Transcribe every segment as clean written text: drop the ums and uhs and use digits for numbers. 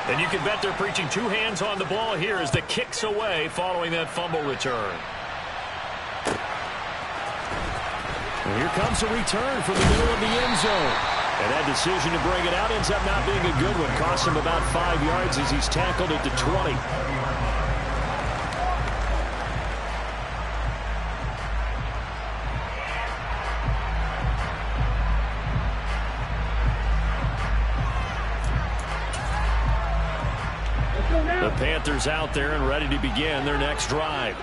And you can bet they're preaching two hands on the ball here as the kick's away following that fumble return. And here comes a return from the middle of the end zone. And that decision to bring it out ends up not being a good one. Costs him about 5 yards as he's tackled at the 20. The Panthers out there and ready to begin their next drive.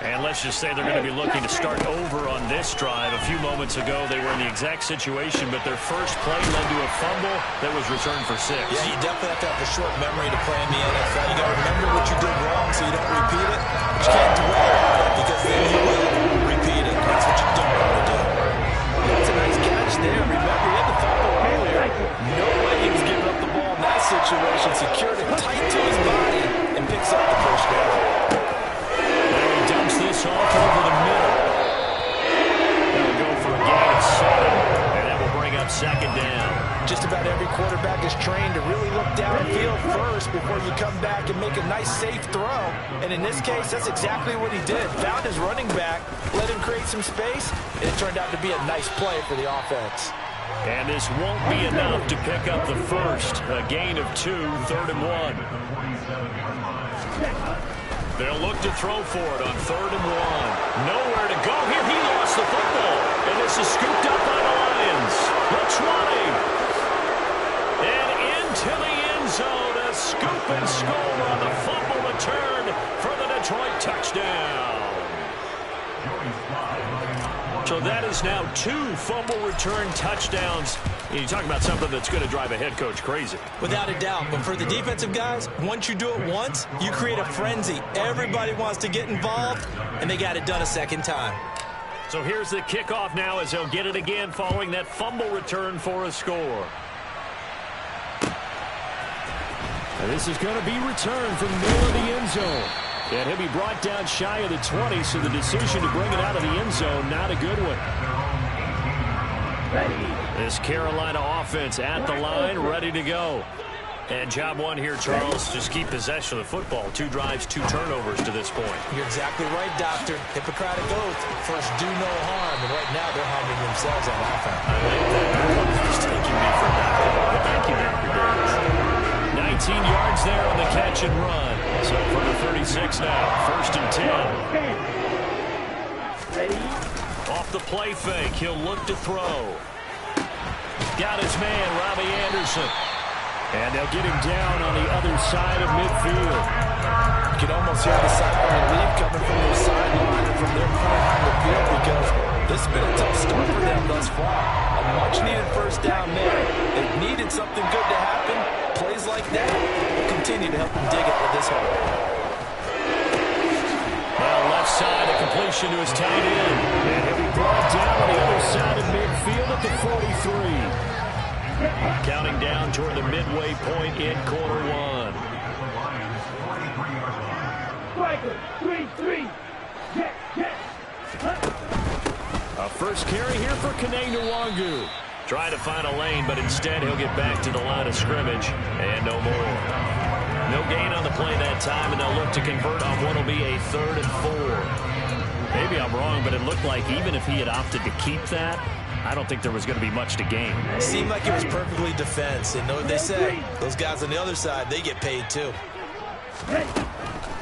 And let's just say they're going to be looking to start over on this drive. A few moments ago, they were in the exact situation, but their first play led to a fumble that was returned for 6. Yeah, you definitely have to have a short memory to play in the NFL. You got to remember what you did wrong so you don't repeat it. But you can't dwell on it because then you will repeat it. That's what you don't want to do. That's a nice catch there. Remember, he had the fumble earlier. No way he was giving up the ball in that situation. Secured it tight to his body and picks up the first down. Dumps this off over the middle. They'll go for a gain of 7, and that will bring up second down. Just about every quarterback is trained to really look downfield first before you come back and make a nice, safe throw. And in this case, that's exactly what he did. Found his running back, let him create some space, and it turned out to be a nice play for the offense. And this won't be enough to pick up the first. A gain of 2, 3rd and 1. They'll look to throw for it on 3rd and 1. Nowhere to go here. He lost the football. And this is scooped up by the Lions. The 20. And into the end zone. A scoop and score on the fumble return for the Detroit touchdown. So that is now 2 fumble return touchdowns. You talk about something that's going to drive a head coach crazy. Without a doubt. But for the defensive guys, once you do it once, you create a frenzy. Everybody wants to get involved, and they got it done a second time. So here's the kickoff now as they'll get it again following that fumble return for a score. And this is going to be returned from the middle of the end zone. And he'll be brought down shy of the 20, so the decision to bring it out of the end zone, not a good one. This Carolina offense at the line, ready to go. And job one here, Charles, just keep possession of the football. 2 drives, 2 turnovers to this point. You're exactly right, Doctor. Hippocratic oath. First, do no harm. And right now, they're harming themselves on offense. I like that. Just taking me for that. Thank you, Dr. 19 yards there on the catch and run. So for the 36 now. 1st and 10. Off the play fake. He'll look to throw. Got his man, Robbie Anderson. And they'll get him down on the other side of midfield. You can almost hear the sideline lead coming from their sideline and from their point on the field because this has been a tough start for them thus far. A much-needed first down there. They've needed something good to happen. Plays like that will continue to help them dig it with this hole. Well, left side, a completion to his tight end. And he'll be brought down on the other side of midfield at the 43. Counting down toward the midway point in quarter 1. A first carry here for Kene Nwangu. Try to find a lane, but instead he'll get back to the line of scrimmage. And no more. No gain on the play that time, and they'll look to convert on what will be a 3rd and 4. Maybe I'm wrong, but it looked like even if he had opted to keep that, I don't think there was going to be much to gain. It seemed like it was perfectly defense. And know what they say? Those guys on the other side, they get paid too.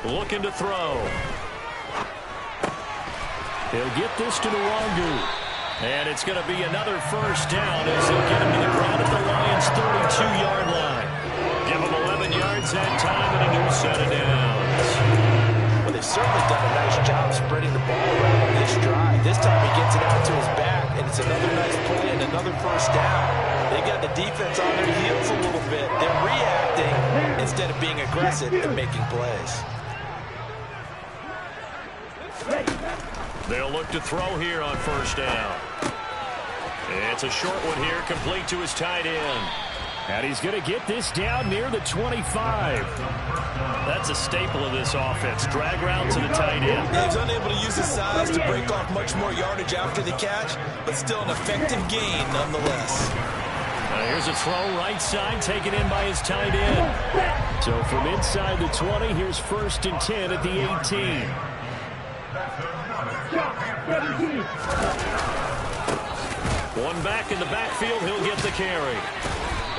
Looking to throw. He'll get this to Nwangu. And it's going to be another first down as he'll get him to the ground at the Lions' 32-yard line. Give him 11 yards that time and a new set of downs. Well, they've certainly done a nice job spreading the ball around on this drive. This time he gets it out to his back, and it's another nice play and another first down. They got the defense on their heels a little bit. They're reacting instead of being aggressive and making plays. They'll look to throw here on first down. It's a short one here, complete to his tight end. And he's going to get this down near the 25. That's a staple of this offense. Drag route to the tight end. Yeah, he's unable to use his size to break off much more yardage after the catch, but still an effective gain nonetheless. Here's a throw right side, taken in by his tight end. So from inside the 20, here's 1st and 10 at the 18. One back in the backfield, he'll get the carry.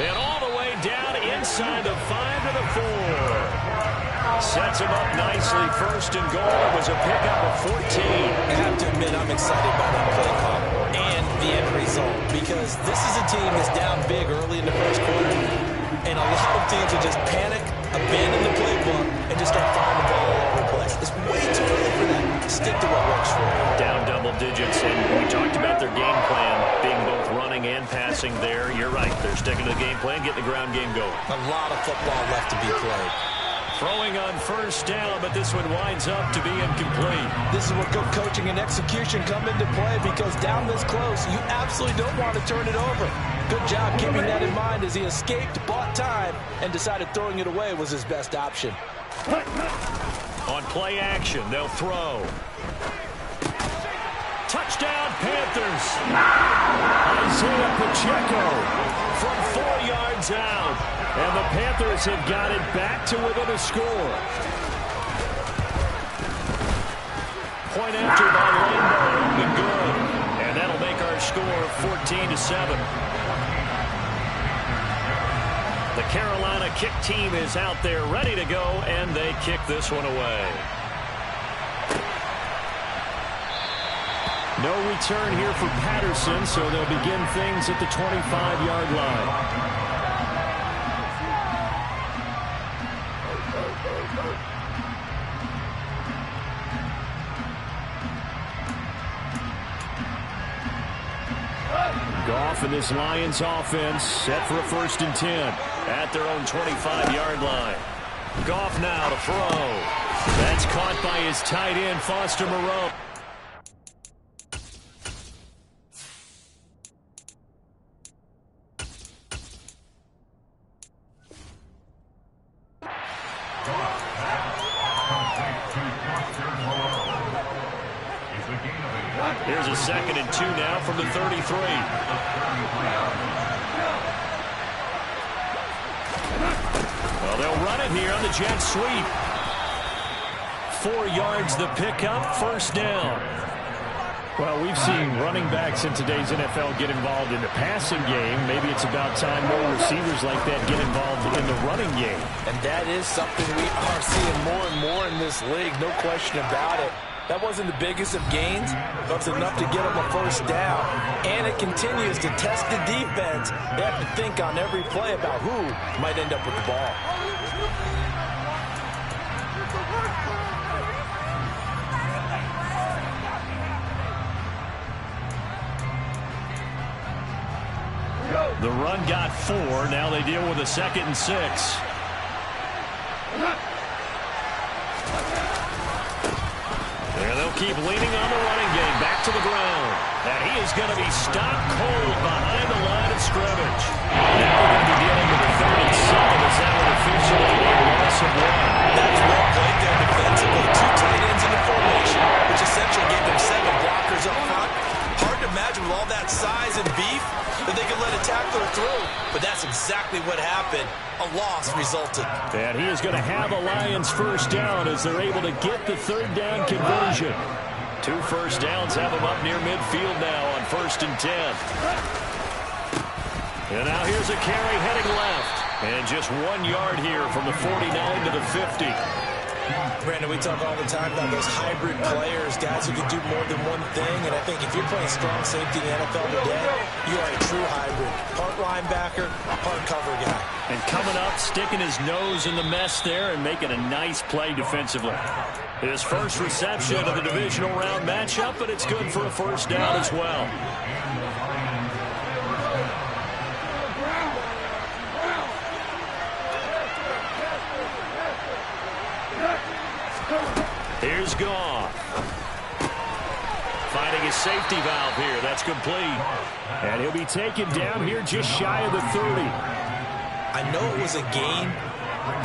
And all the way down inside the 5 to the 4. Sets him up nicely. 1st and goal. It was a pickup of 14. I have to admit, I'm excited by that play call and the end result, because this is a team that's down big early in the first quarter, and a lot of teams will just panic, abandon the playbook, and just start firing the ball all over the place. It's way too early for that. Stick to what works for you. Down double digits, and we talked about their game plan being both running and passing there. You're right. They're sticking to the game plan, getting the ground game going. A lot of football left to be played. Throwing on 1st down, but this one winds up to be incomplete. This is where good coaching and execution come into play, because down this close, you absolutely don't want to turn it over. Good job keeping that in mind as he escaped, bought time, and decided throwing it away was his best option. On play action, they'll throw. Touchdown, Panthers. Isaiah Pacheco from 4 yards out. And the Panthers have got it back to within a score. Point after by Rainbow, and good. And that'll make our score 14-7. The Carolina kick team is out there ready to go, and they kick this one away. No return here for Patterson, so they'll begin things at the 25-yard line. Goff and this Lions offense set for a 1st and 10 at their own 25-yard line. Goff now to throw. That's caught by his tight end, Foster Moreau. Here's a 2nd and 2 now from the 33. Well, they'll run it here on the jet sweep. 4 yards the pickup, 1st down. Well, we've seen running backs in today's NFL get involved in the passing game. Maybe it's about time more receivers like that get involved in the running game. And that is something we are seeing more and more in this league, no question about it. That wasn't the biggest of gains, but it's enough to get them a 1st down. And it continues to test the defense. They have to think on every play about who might end up with the ball. The run got 4. Now they deal with a 2nd and 6. And they'll keep leaning on the running game. Back to the ground. And he is going to be stopped cold behind the line of scrimmage. Now we're going to be dealing with a 3rd and 7. Is that one officially a loss of 1? That's well played there defensively. 2 tight ends in the formation, which essentially gave them 7 blockers up front. Hard to imagine with all that size and beef that they could let a tackler through. But that's exactly what happened. A loss resulted. And he is going to have a Lions 1st down as they're able to get the 3rd down conversion. 2 1st downs have them up near midfield now on 1st and 10. And now here's a carry heading left. And just 1 yard here from the 49 to the 50. Brandon, we talk all the time about those hybrid players, guys who can do more than one thing, and I think if you're playing strong safety in the NFL today, you are a true hybrid. Part linebacker, part cover guy. And coming up, sticking his nose in the mess there and making a nice play defensively. His first reception of the divisional round matchup, but it's good for a 1st down as well. Here's Goff. Finding his safety valve here. That's complete. And he'll be taken down here just shy of the 30. I know it was a gain,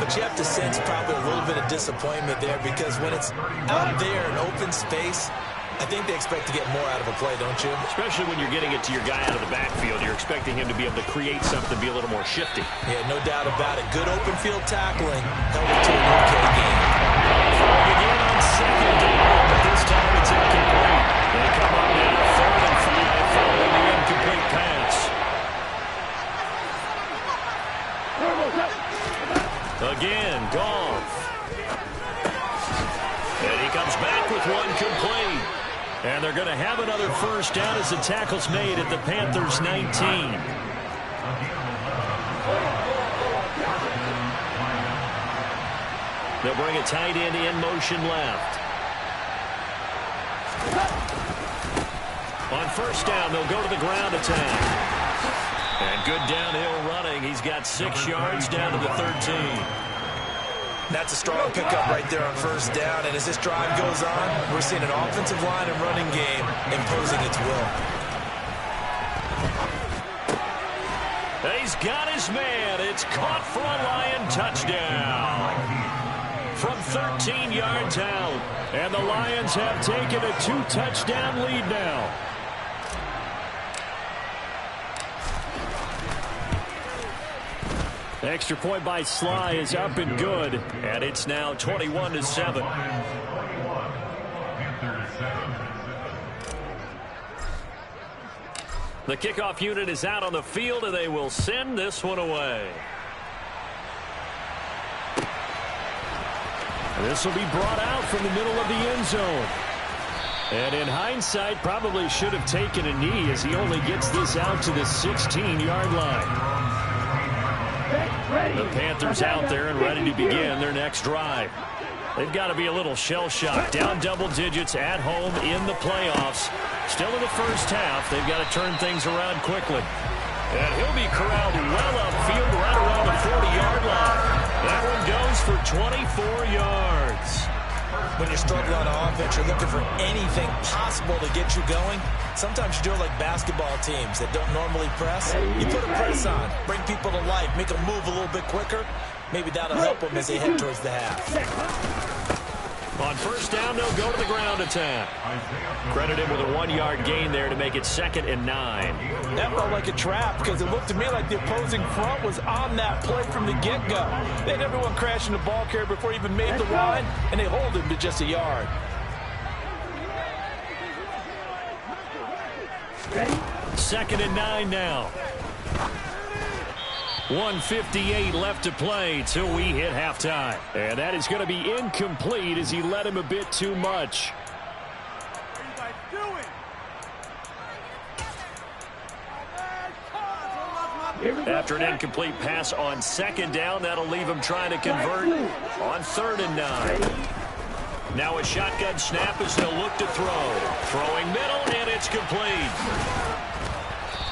but you have to sense probably a little bit of disappointment there, because when it's out there in open space, I think they expect to get more out of a play, don't you? Especially when you're getting it to your guy out of the backfield. You're expecting him to be able to create something, be a little more shifty. Yeah, no doubt about it. Good open field tackling helped to an okay game. Throwing again on second down, but this time it's incomplete. They come up now 3rd and 5 following the incomplete pass. Again, Goff. And he comes back with one complete. And they're going to have another first down as the tackle's made at the Panthers' 19. They'll bring a tight end in motion left. On first down, they'll go to the ground attack. And good downhill running. He's got 6 yards down to the 13. That's a strong pickup right there on first down. And as this drive goes on, we're seeing an offensive line and running game imposing its will. He's got his man. It's caught for a Lion touchdown. From 13 yards out. And the Lions have taken a 2-touchdown lead now. Extra point by Sly is up and good, and it's now 21-7. The kickoff unit is out on the field, and they will send this one away. This will be brought out from the middle of the end zone. And in hindsight, probably should have taken a knee as he only gets this out to the 16-yard line. The Panthers out there and ready to begin their next drive. They've got to be a little shell-shocked. Down double digits at home in the playoffs. Still in the first half. They've got to turn things around quickly. And he'll be corralled well upfield right around the 40-yard line. That one goes for 24 yards. When you're struggling on offense, you're looking for anything possible to get you going. Sometimes you do it like basketball teams that don't normally press. You put a press on, bring people to life, make them move a little bit quicker. Maybe that'll help them as they head towards the half. On first down, they'll go to the ground attack. Credit him with a 1-yard gain there to make it 2nd and 9. That felt like a trap because it looked to me like the opposing front was on that play from the get-go. They had everyone crashing the ball carrier before he even made the line, and they hold him to just a yard. 2nd and 9 now. 1:58 left to play till we hit halftime. And that is going to be incomplete as he led him a bit too much. After an incomplete pass on 2nd down, that'll leave him trying to convert on 3rd and 9. Now a shotgun snap as they'll look to throw. Throwing middle, and it's complete.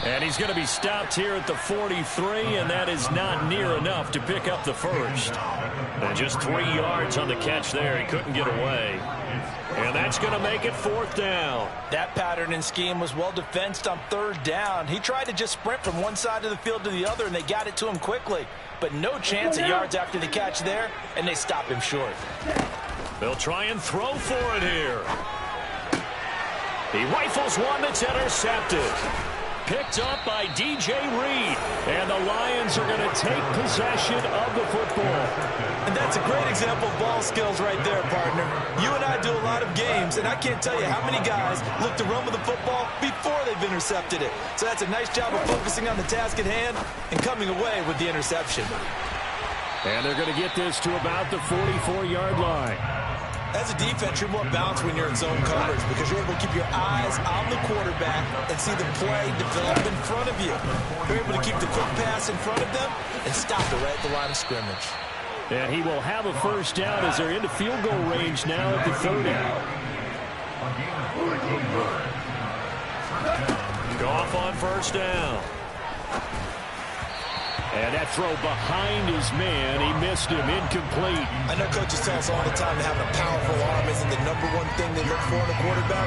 And he's going to be stopped here at the 43, and that is not near enough to pick up the first. And just 3 yards on the catch there. He couldn't get away. And that's going to make it 4th down. That pattern and scheme was well defensed on 3rd down. He tried to just sprint from one side of the field to the other, and they got it to him quickly. But no chance of yards after the catch there, and they stop him short. They'll try and throw for it here. He rifles one that's intercepted. Picked up by DJ Reed. And the Lions are going to take possession of the football. And that's a great example of ball skills right there, partner. You and I do a lot of games, and I can't tell you how many guys look to run with the football before they've intercepted it. So that's a nice job of focusing on the task at hand and coming away with the interception. And they're going to get this to about the 44-yard line. As a defense, you're more balanced when you're in zone coverage because you're able to keep your eyes on the quarterback and see the play develop in front of you. You're able to keep the quick pass in front of them and stop it right at the line of scrimmage. And he will have a first down as they're into field goal range now at the 30. Goff on first down. And that throw behind his man, he missed him, incomplete. I know coaches tell us all the time that having a powerful arm isn't the #1 thing they look for in a quarterback.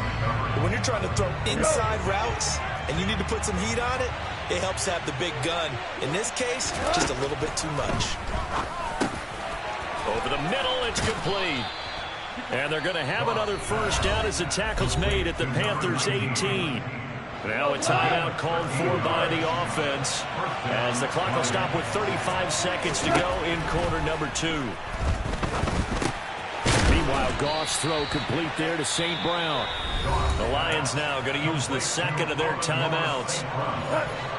But when you're trying to throw inside routes and you need to put some heat on it, it helps have the big gun. In this case, just a little bit too much. Over the middle, it's complete. And they're going to have another first down as the tackle's made at the Panthers' 18. Now a timeout called for by the offense as the clock will stop with 35 seconds to go in quarter number 2. Meanwhile, Goff's throw complete there to St. Brown. The Lions now going to use the second of their timeouts.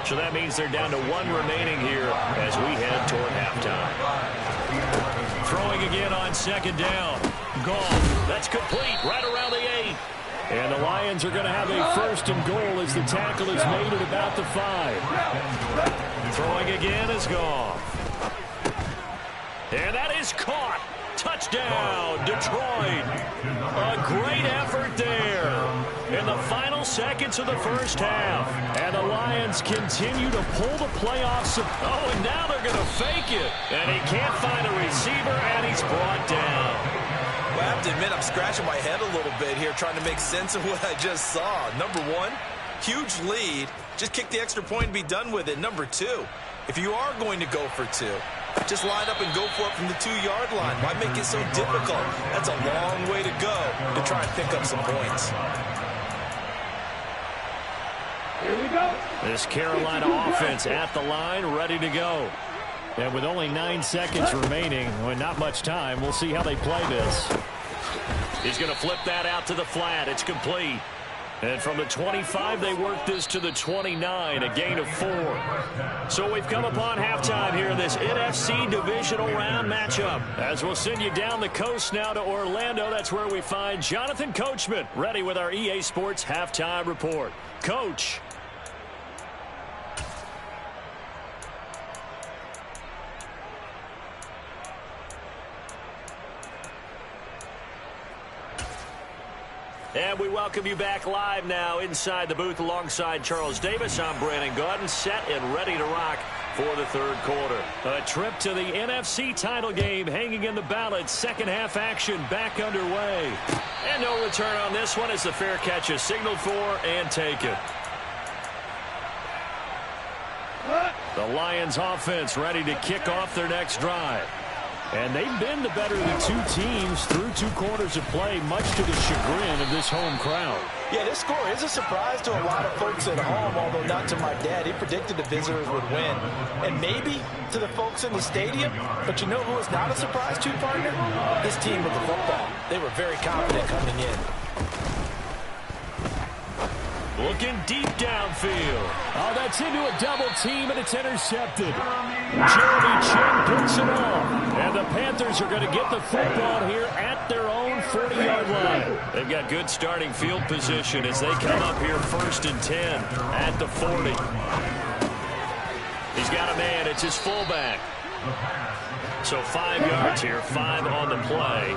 So that means they're down to 1 remaining here as we head toward halftime. Throwing again on second down. Goff, that's complete right around the 8. And the Lions are going to have a first and goal as the tackle is made at about the 5. Throwing again is Goff. And that is caught. Touchdown, Detroit. A great effort there in the final seconds of the first half. And the Lions continue to pull the playoffs. Oh, and now they're going to fake it. And he can't find a receiver, and he's brought down. Well, I have to admit, I'm scratching my head a little bit here trying to make sense of what I just saw. Number 1, huge lead. Just kick the extra point and be done with it. Number 2, if you are going to go for 2, just line up and go for it from the 2-yard line. Why make it so difficult? That's a long way to go to try and pick up some points. Here we go. This Carolina offense at the line, ready to go. And with only 9 seconds remaining, well, not much time, we'll see how they play this. He's going to flip that out to the flat. It's complete. And from the 25, they work this to the 29, a gain of 4. So we've come upon halftime here in this NFC divisional round matchup. As we'll send you down the coast now to Orlando, that's where we find Jonathan Coachman, ready with our EA Sports halftime report. Coach. And we welcome you back live now inside the booth alongside Charles Davis. I'm Brandon Gaudin, set and ready to rock for the third quarter. A trip to the NFC title game hanging in the balance. Second half action back underway. And no return on this one as the fair catch is signaled for and taken. The Lions offense ready to kick off their next drive. And they've been the better of the 2 teams through 2 quarters of play, much to the chagrin of this home crowd. Yeah, this score is a surprise to a lot of folks at home, although not to my dad. He predicted the visitors would win. And maybe to the folks in the stadium, but you know who is not a surprise to, partner? This team with the football. They were very confident coming in. Looking deep downfield. Oh, that's into a double team, and it's intercepted. Jeremy Chin picks it off. And the Panthers are going to get the football here at their own 40-yard line. They've got good starting field position as they come up here 1st and 10 at the 40. He's got a man. It's his fullback. So 5 yards here, 5 on the play.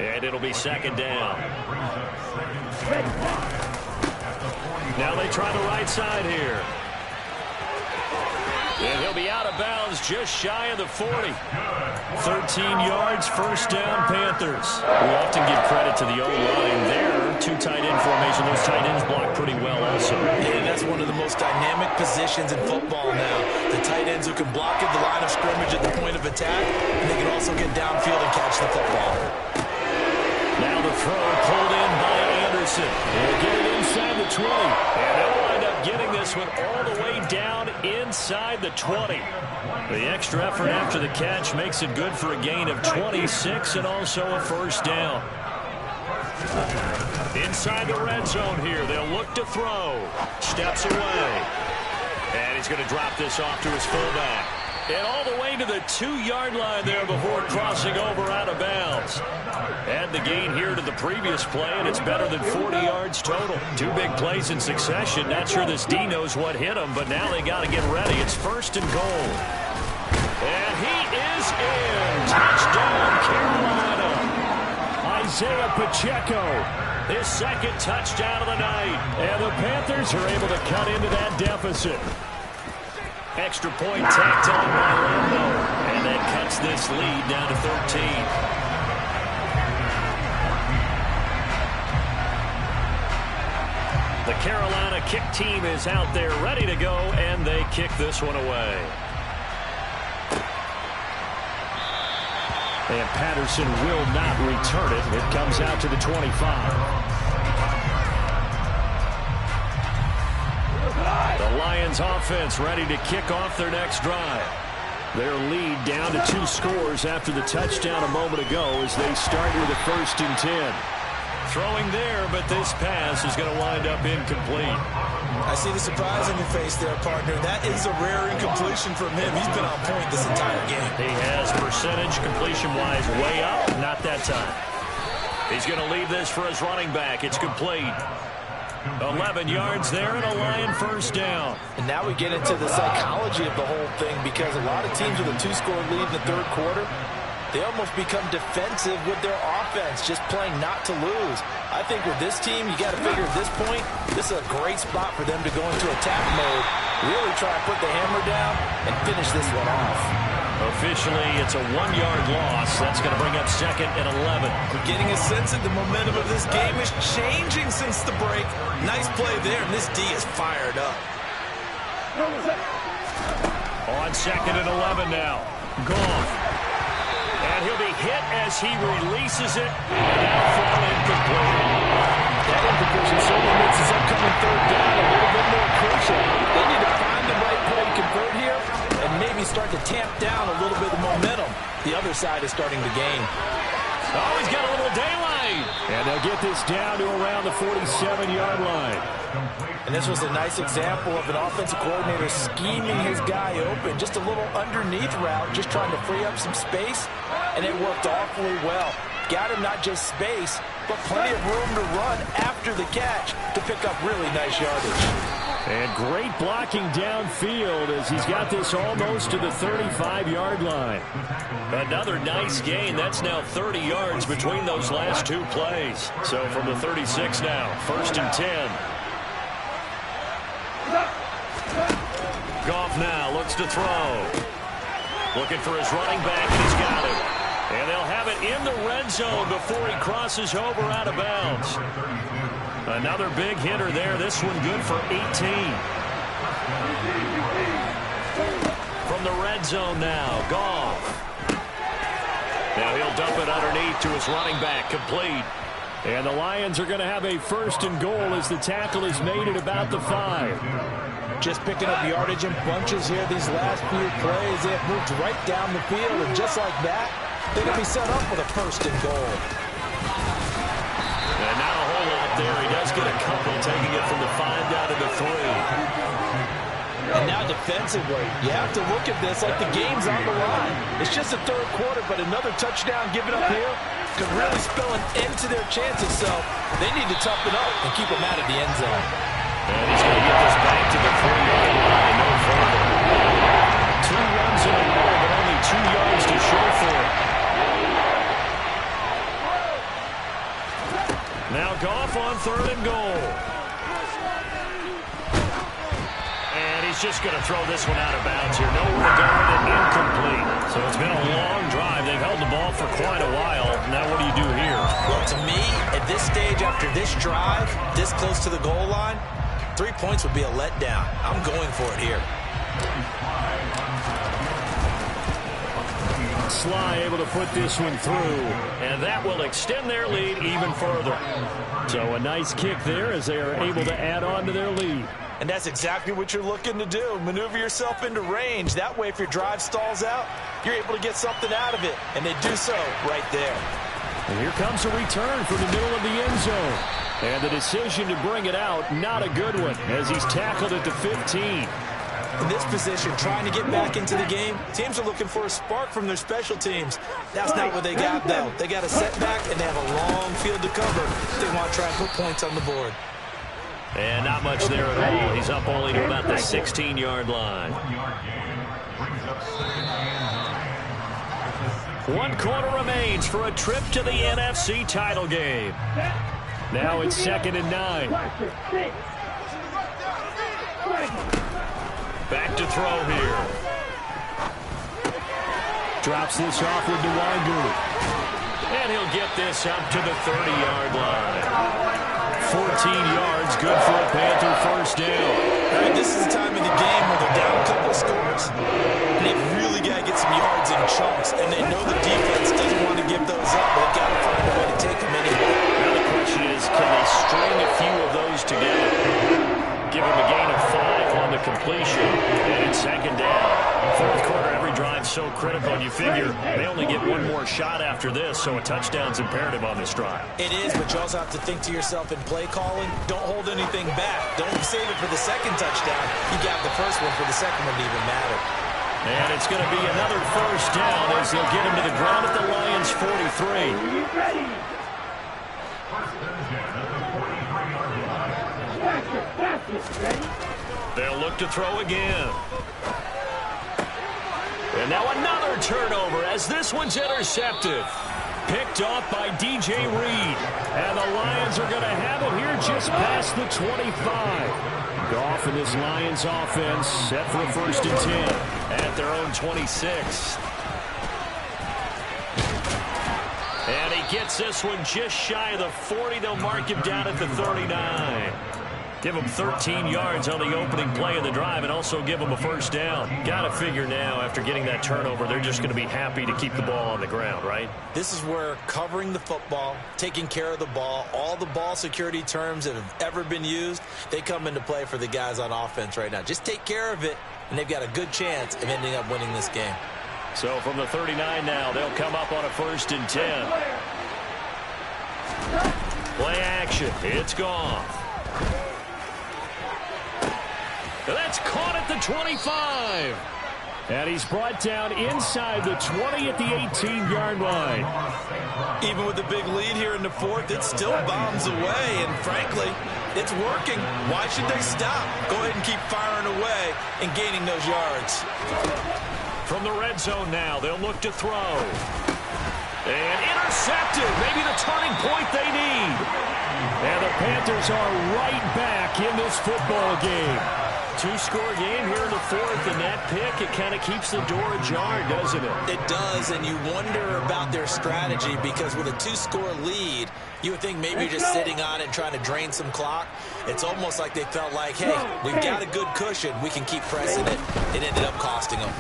And it'll be second down. Now they try the right side here. And he'll be out of bounds just shy of the 40. 13 yards, first down, Panthers. We often give credit to the O-line there. 2 tight end formation. Those tight ends block pretty well also. Yeah, that's one of the most dynamic positions in football now. The tight ends who can block at the line of scrimmage at the point of attack, and they can also get downfield and catch the football. Now the throw pulled in by Anderson. He'll get it inside the 20. And they'll wind up getting this one all the way down inside the 20. The extra effort after the catch makes it good for a gain of 26 and also a first down. Inside the red zone here. They'll look to throw. Steps away. And he's going to drop this off to his fullback. And all the way to the 2-yard line there before crossing over out of bounds. Add the gain here to the previous play, and it's better than 40 yards total. 2 big plays in succession. Not sure this D knows what hit him, but now they got to get ready. It's 1st and goal. And he is in. Touchdown, Carolina. Isaiah Pacheco, his 2nd touchdown of the night. And the Panthers are able to cut into that deficit. Extra point tacked on by Lambo. And that cuts this lead down to 13. The Carolina kick team is out there ready to go, and they kick this one away. And Patterson will not return it. It comes out to the 25. The Lions offense ready to kick off their next drive. Their lead down to 2 scores after the touchdown a moment ago as they start with a 1st and 10. Throwing there, but this pass is going to wind up incomplete. I see the surprise on your face there, partner. That is a rare incompletion from him. He's been on point this entire game. He has percentage completion-wise way up. Not that time. He's going to leave this for his running back. It's complete. 11 yards there and a Lion 1st down. And now we get into the psychology of the whole thing because a lot of teams with a 2-score lead in the 3rd quarter, they almost become defensive with their offense, just playing not to lose. I think with this team, you got to figure at this point, this is a great spot for them to go into attack mode, really try to put the hammer down and finish this one off. Officially, it's a 1-yard loss. That's going to bring up 2nd and 11. We're getting a sense that the momentum of this game is changing since the break. Nice play there, and this D is fired up. On 2nd and 11 now. Goff. And he'll be hit as he releases it. And now thrown incomplete. That incompletion certainly makes his upcoming 3rd down a little bit more crucial. They need to find the right play to convert here and maybe start to tamp down a little bit of momentum. The other side is starting to gain. Oh, he's got a little daylight. And they'll get this down to around the 47-yard line. And this was a nice example of an offensive coordinator scheming his guy open. Just a little underneath route, just trying to free up some space. And it worked awfully well. Got him not just space, but plenty of room to run after the catch to pick up really nice yardage. And great blocking downfield as he's got this almost to the 35-yard line. Another nice gain. That's now 30 yards between those last 2 plays. So from the 36 now, 1st and 10. Goff now looks to throw. Looking for his running back, and he's got it. And they'll have it in the red zone before he crosses over out of bounds. Another big hitter there. This one good for 18. From the red zone now, Goff. Now he'll dump it underneath to his running back, complete. And the Lions are going to have a 1st and goal as the tackle is made at about the 5. Just picking up yardage in bunches here these last few plays. They have moved right down the field, and just like that, they're going to be set up with a 1st and goal. And not a whole lot there. He does get a couple, taking it from the 5 down to the 3. And now defensively, you have to look at this like the game's on the line. It's just the 3rd quarter, but another touchdown given up here could really spell an end to their chances. So they need to toughen up and keep them out of the end zone. And he's going to get this back to the 3-yard line, no further. 2 runs in a row, but only 2 yards to show for it. Now Goff on 3rd and goal. And he's just going to throw this one out of bounds here. Nowhere to go with it, incomplete. So it's been a long drive. They've held the ball for quite a while. Now what do you do here? Well, to me, at this stage, after this drive, this close to the goal line, 3 points would be a letdown. I'm going for it here. Sly able to put this one through, and that will extend their lead even further. So a nice kick there as they are able to add on to their lead. And that's exactly what you're looking to do. Maneuver yourself into range. That way, if your drive stalls out, you're able to get something out of it. And they do so right there. And here comes a return from the middle of the end zone. And the decision to bring it out, not a good one, as he's tackled at the 15. In this position, trying to get back into the game, teams are looking for a spark from their special teams. That's not what they got, though. They got a setback, and they have a long field to cover if they want to try and put points on the board. And not much there at all. He's up only to about the 16-yard line. 1 quarter remains for a trip to the NFC title game. Now it's 2nd and 9. Back to throw here. Drops this off with Nwangu. And he'll get this up to the 30-yard line. 14 yards, good for a Panther 1st down. Right, this is the time of the game where they're down a couple of scores. And they've really got to get some yards in chunks. And they know the defense doesn't completion. And it's second down. Fourth quarter, every drive so critical, and you figure they only get one more shot after this, so a touchdown's imperative on this drive. It is, but you also have to think to yourself in play calling, don't hold anything back. Don't save it for the second touchdown. You got the first one for the second one to even matter. And it's going to be another first down as they'll get him to the ground at the Lions' 43. They'll look to throw again. And now another turnover as this one's intercepted. Picked off by DJ Reed. And the Lions are going to have it here just past the 25. Goff and his Lions offense set for a 1st and 10 at their own 26. And he gets this one just shy of the 40. They'll mark him down at the 39. Give him 13 yards on the opening play of the drive and also give him a first down. Got to figure now, after getting that turnover, they're just going to be happy to keep the ball on the ground, right? This is where covering the football, taking care of the ball, all the ball security terms that have ever been used, they come into play for the guys on offense right now. Just take care of it, and they've got a good chance of ending up winning this game. So from the 39 now, they'll come up on a 1st and 10. Play action. It's gone. That's caught at the 25. And he's brought down inside the 20 at the 18-yard line. Even with the big lead here in the fourth, it still bombs away. And frankly, it's working. Why should they stop? Go ahead and keep firing away and gaining those yards. From the red zone now, they'll look to throw. And intercepted. Maybe the turning point they need. And the Panthers are right back in this football game. Two-score game here in the fourth, and that pick, it kind of keeps the door ajar, doesn't it? It does, and you wonder about their strategy because with a two-score lead, you would think maybe you're just sitting on it and trying to drain some clock. It's almost like they felt like, hey, we've got a good cushion. We can keep pressing it. It ended up costing them.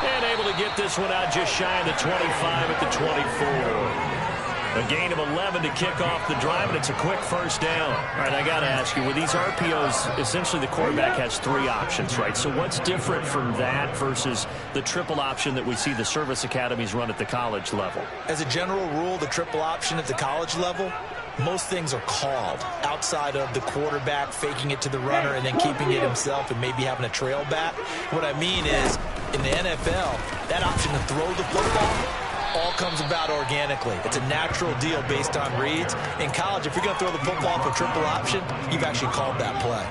And able to get this one out just shy of the 25 at the 24. A gain of 11 to kick off the drive, and it's a quick first down. All right, I got to ask you, with these RPOs, essentially the quarterback has 3 options, right? So what's different from that versus the triple option that we see the service academies run at the college level? As a general rule, the triple option at the college level, most things are called outside of the quarterback faking it to the runner and then keeping it himself and maybe having a trail back. What I mean is, in the NFL, that option to throw the football all comes about organically. It's a natural deal based on reads. In college, if you're going to throw the football for triple option, you've actually called that play.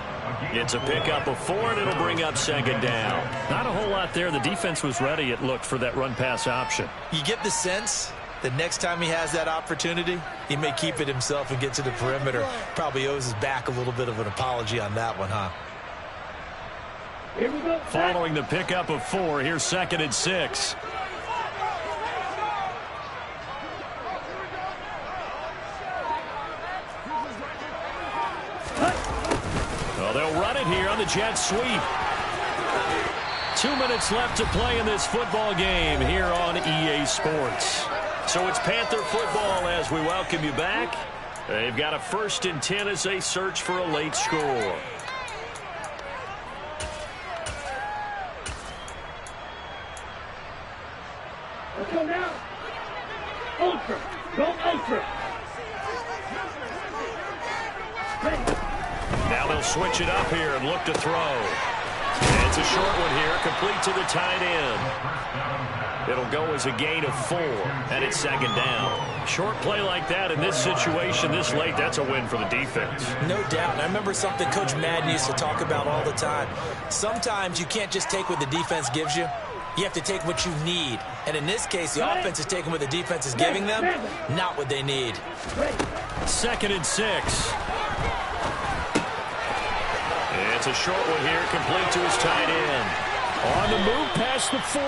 It's a pickup of 4, and it'll bring up second down. Not a whole lot there. The defense was ready, it looked, for that run-pass option. You get the sense that next time he has that opportunity, he may keep it himself and get to the perimeter. Probably owes his back a little bit of an apology on that one, huh? Following the pickup of 4, here's 2nd and 6. Well, they'll run it here on the jet sweep. 2 minutes left to play in this football game here on EA Sports. So it's Panther football as we welcome you back. They've got a 1st and 10 as they search for a late score. Let's go now. Ultra. Go ultra. Ready. Now they'll switch it up here and look to throw. And it's a short one here, complete to the tight end. It'll go as a gain of 4, and it's second down. Short play like that in this situation this late, that's a win for the defense. No doubt. And I remember something Coach Madden used to talk about all the time. Sometimes you can't just take what the defense gives you. You have to take what you need. And in this case, the offense is taking what the defense is giving them, not what they need. 2nd and 6. It's a short one here, complete to his tight end. On the move past the 40.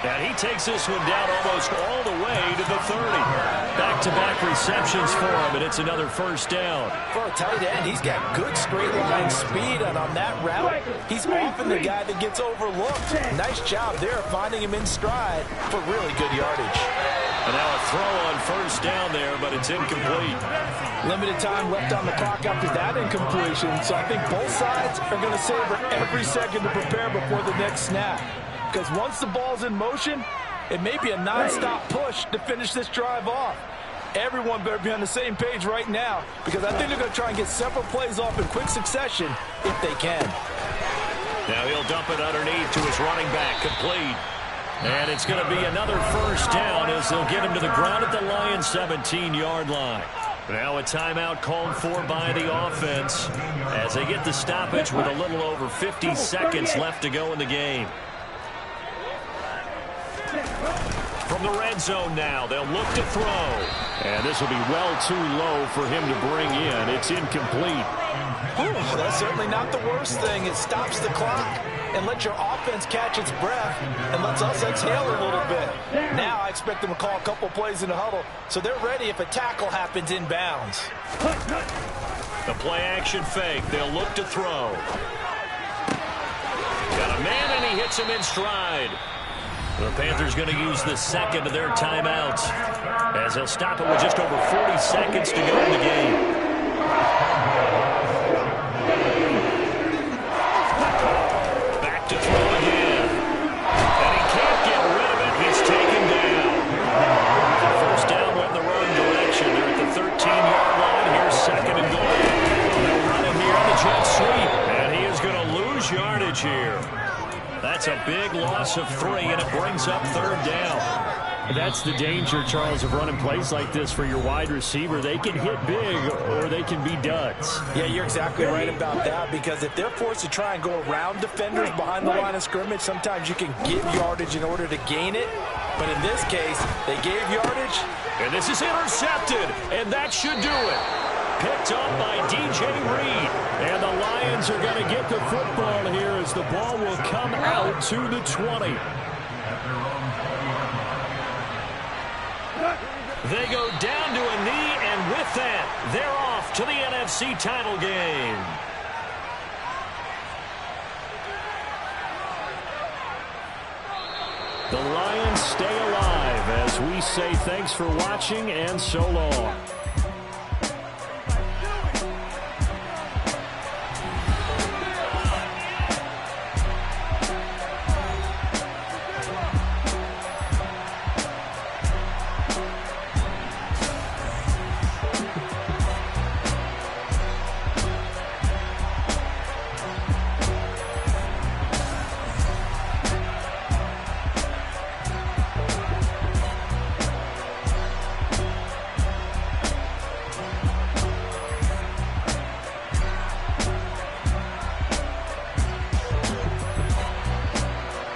And he takes this one down almost all the way to the 30. Back-to-back receptions for him, and it's another first down. For a tight end, he's got good straight line speed, and on that route, he's often the guy that gets overlooked. Nice job there finding him in stride for really good yardage. And now a throw on first down there, but it's incomplete. Limited time left on the clock after that incompletion, so I think both sides are going to savor every second to prepare before the next snap. Because once the ball's in motion, it may be a non-stop push to finish this drive off. Everyone better be on the same page right now, because I think they're going to try and get several plays off in quick succession if they can. Now he'll dump it underneath to his running back, complete. And it's going to be another first down as they'll get him to the ground at the Lions' 17-yard line. Now a timeout called for by the offense as they get the stoppage with a little over 50 seconds left to go in the game. From the red zone now, they'll look to throw. And this will be well too low for him to bring in. It's incomplete. Ooh, that's certainly not the worst thing. It stops the clock and lets your offense catch its breath and lets us exhale a little bit. Now I expect them to call a couple plays in the huddle so they're ready if a tackle happens inbounds. The play action fake. They'll look to throw. Got a man and he hits him in stride. The Panthers going to use the second of their timeouts as they'll stop it with just over 40 seconds to go in the game. Back to throw again. And he can't get rid of it. He's taken down. The first down went in the wrong direction. They're at the 13-yard line. Here's second and goal. They'll run it here on the jet sweep. And he is going to lose yardage here. That's a big loss of 3, and it brings up third down. That's the danger, Charles, of running plays like this for your wide receiver. They can hit big or they can be duds. Yeah, you're exactly right about that, because if they're forced to try and go around defenders behind the line of scrimmage, sometimes you can give yardage in order to gain it. But in this case, they gave yardage. And this is intercepted, and that should do it. Picked up by DJ Reed. And the Lions are going to get the football here as the ball will come out to the 20. They go down to a knee, and with that, they're off to the NFC title game. The Lions stay alive as we say thanks for watching and so long.